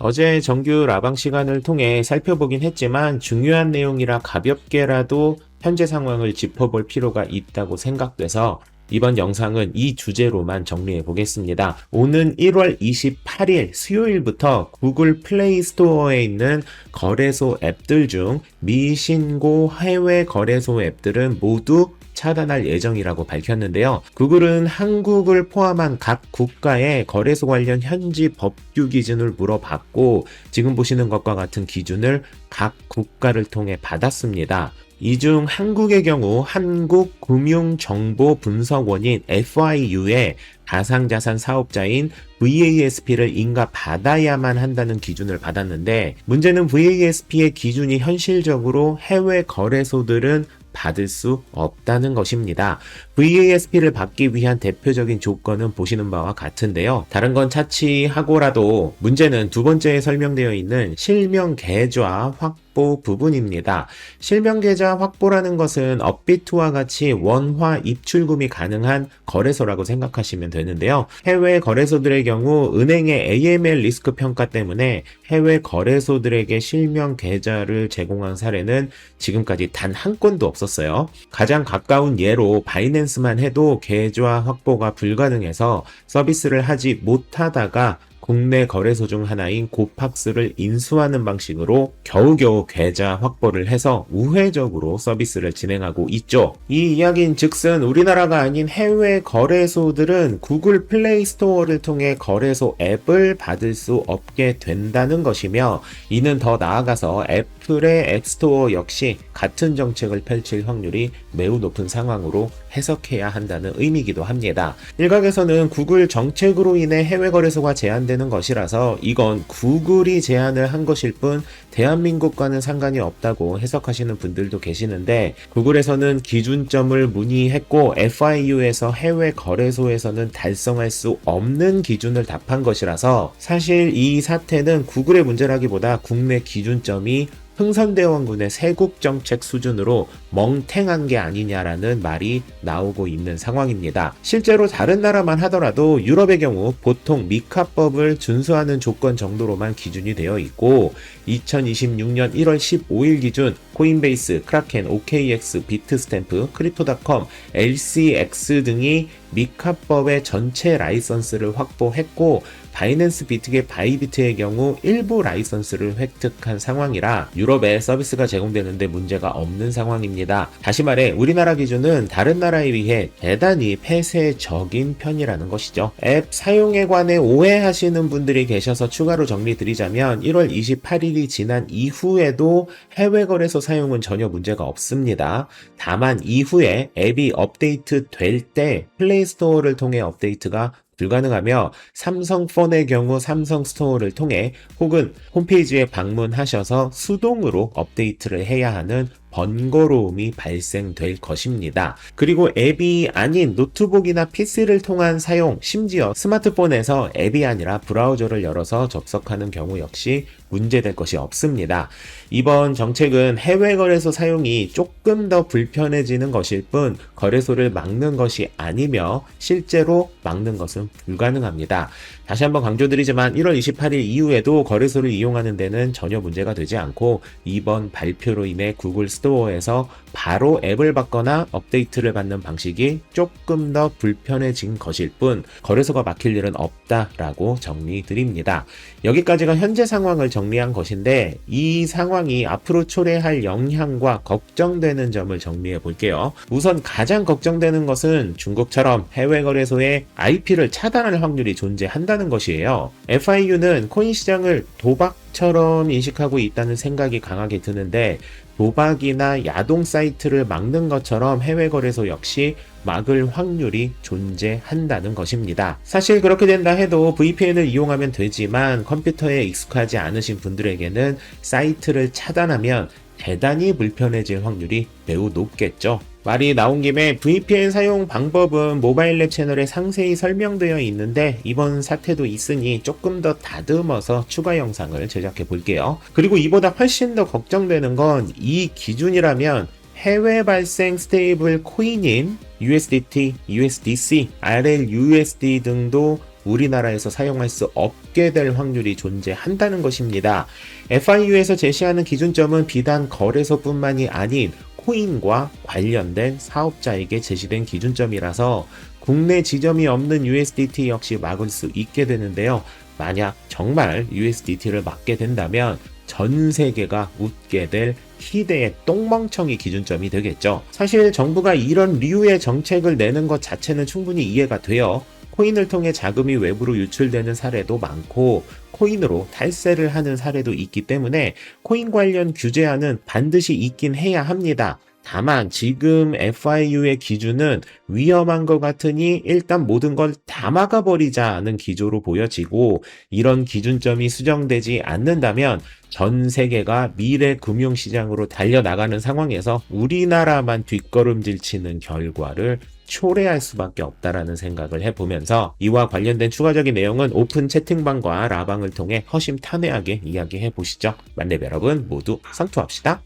어제 정규 라방 시간을 통해 살펴보긴 했지만 중요한 내용이라 가볍게라도 현재 상황을 짚어볼 필요가 있다고 생각돼서 이번 영상은 이 주제로만 정리해 보겠습니다. 오는 1월 28일 수요일부터 구글 플레이 스토어에 있는 거래소 앱들 중 미신고 해외 거래소 앱들은 모두 차단할 예정이라고 밝혔는데요. 구글은 한국을 포함한 각 국가의 거래소 관련 현지 법규 기준을 물어봤고 지금 보시는 것과 같은 기준을 각 국가를 통해 받았습니다. 이 중 한국의 경우 한국금융정보분석원인 FIU에 가상자산 사업자인 VASP를 인가받아야만 한다는 기준을 받았는데 문제는 VASP의 기준이 현실적으로 해외 거래소들은 받을 수 없다는 것입니다. VASP를 받기 위한 대표적인 조건은 보시는 바와 같은데요. 다른 건 차치하고라도 문제는 두 번째에 설명되어 있는 실명 계좌 확보 부분입니다. 실명 계좌 확보라는 것은 업비트와 같이 원화 입출금이 가능한 거래소라고 생각하시면 되는데요. 해외 거래소들의 경우 은행의 AML 리스크 평가 때문에 해외 거래소들에게 실명 계좌를 제공한 사례는 지금까지 단 한 건도 없었어요. 가장 가까운 예로 바이낸스만 해도 계좌 확보가 불가능해서 서비스를 하지 못하다가 국내 거래소 중 하나인 고팍스를 인수하는 방식으로 겨우겨우 계좌 확보를 해서 우회적으로 서비스를 진행하고 있죠. 이 이야기인 즉슨 우리나라가 아닌 해외 거래소들은 구글 플레이 스토어를 통해 거래소 앱을 받을 수 없게 된다는 것이며 이는 더 나아가서 애플의 앱스토어 역시 같은 정책을 펼칠 확률이 매우 높은 상황으로 해석해야 한다는 의미이기도 합니다. 일각에서는 구글 정책으로 인해 해외 거래소가 제한되는 것이라서 이건 구글이 제안을 한 것일 뿐 대한민국과는 상관이 없다고 해석하시는 분들도 계시는데 구글에서는 기준점을 문의했고 FIU에서 해외 거래소에서는 달성할 수 없는 기준을 답한 것이라서 사실 이 사태는 구글의 문제라기보다 국내 기준점이 흥선대원군의 세국정책 수준으로 멍탱한 게 아니냐라는 말이 나오고 있는 상황입니다. 실제로 다른 나라만 하더라도 유럽의 경우 보통 미카법을 준수하는 조건 정도로만 기준이 되어 있고 2026년 1월 15일 기준 코인베이스, 크라켄, OKX, 비트스탬프, 크립토닷컴, LCX 등이 미카법의 전체 라이선스를 확보했고 바이낸스 비트계 바이비트의 경우 일부 라이선스를 획득한 상황이라 유럽에 서비스가 제공되는데 문제가 없는 상황입니다. 다시 말해 우리나라 기준은 다른 나라에 비해 대단히 폐쇄적인 편이라는 것이죠. 앱 사용에 관해 오해하시는 분들이 계셔서 추가로 정리드리자면 1월 28일이 지난 이후에도 해외 거래소 사용은 전혀 문제가 없습니다. 다만 이후에 앱이 업데이트 될 때 플레이스토어를 통해 업데이트가 불가능하며 삼성폰의 경우 삼성 스토어를 통해 혹은 홈페이지에 방문하셔서 수동으로 업데이트를 해야 하는 번거로움이 발생될 것입니다. 그리고 앱이 아닌 노트북이나 PC를 통한 사용, 심지어 스마트폰에서 앱이 아니라 브라우저를 열어서 접속하는 경우 역시 문제될 것이 없습니다. 이번 정책은 해외 거래소 사용이 조금 더 불편해지는 것일 뿐 거래소를 막는 것이 아니며 실제로 막는 것은 불가능합니다. 다시 한번 강조드리지만 1월 28일 이후에도 거래소를 이용하는 데는 전혀 문제가 되지 않고 이번 발표로 인해 구글 스토어에서 바로 앱을 받거나 업데이트를 받는 방식이 조금 더 불편해진 것일 뿐 거래소가 막힐 일은 없다라고 정리드립니다. 여기까지가 현재 상황을 정리한 것인데 이 상황이 앞으로 초래할 영향과 걱정되는 점을 정리해 볼게요. 우선 가장 걱정되는 것은 중국처럼 해외 거래소에 IP를 차단할 확률이 존재한다는 것이에요. FIU는 코인 시장을 도박처럼 인식하고 있다는 생각이 강하게 드는데 도박이나 야동 사이트를 막는 것처럼 해외 거래소 역시 막을 확률이 존재한다는 것입니다. 사실 그렇게 된다 해도 VPN을 이용하면 되지만 컴퓨터에 익숙하지 않으신 분들에게는 사이트를 차단하면 대단히 불편해질 확률이 매우 높겠죠. 말이 나온 김에 VPN 사용 방법은 모바일랩 채널에 상세히 설명되어 있는데 이번 사태도 있으니 조금 더 다듬어서 추가 영상을 제작해 볼게요. 그리고 이보다 훨씬 더 걱정되는 건 이 기준이라면 해외 발생 스테이블 코인인 USDT, USDC, RLUSD 등도 우리나라에서 사용할 수 없게 될 확률이 존재한다는 것입니다. FIU에서 제시하는 기준점은 비단 거래소뿐만이 아닌 코인과 관련된 사업자에게 제시된 기준점이라서 국내 지점이 없는 USDT 역시 막을 수 있게 되는데요. 만약 정말 USDT를 막게 된다면 전 세계가 웃게 될 희대의 똥멍청이 기준점이 되겠죠. 사실 정부가 이런 류의 정책을 내는 것 자체는 충분히 이해가 돼요. 코인을 통해 자금이 외부로 유출되는 사례도 많고 코인으로 탈세를 하는 사례도 있기 때문에 코인 관련 규제안은 반드시 있긴 해야 합니다. 다만 지금 FIU의 기준은 위험한 것 같으니 일단 모든 걸 다 막아버리자는 기조로 보여지고, 이런 기준점이 수정되지 않는다면 전 세계가 미래 금융시장으로 달려나가는 상황에서 우리나라만 뒷걸음질 치는 결과를 초래할 수밖에 없다라는 생각을 해보면서, 이와 관련된 추가적인 내용은 오픈 채팅방과 라방을 통해 허심탄회하게 이야기해 보시죠. 만렙 여러분 모두 성투합시다.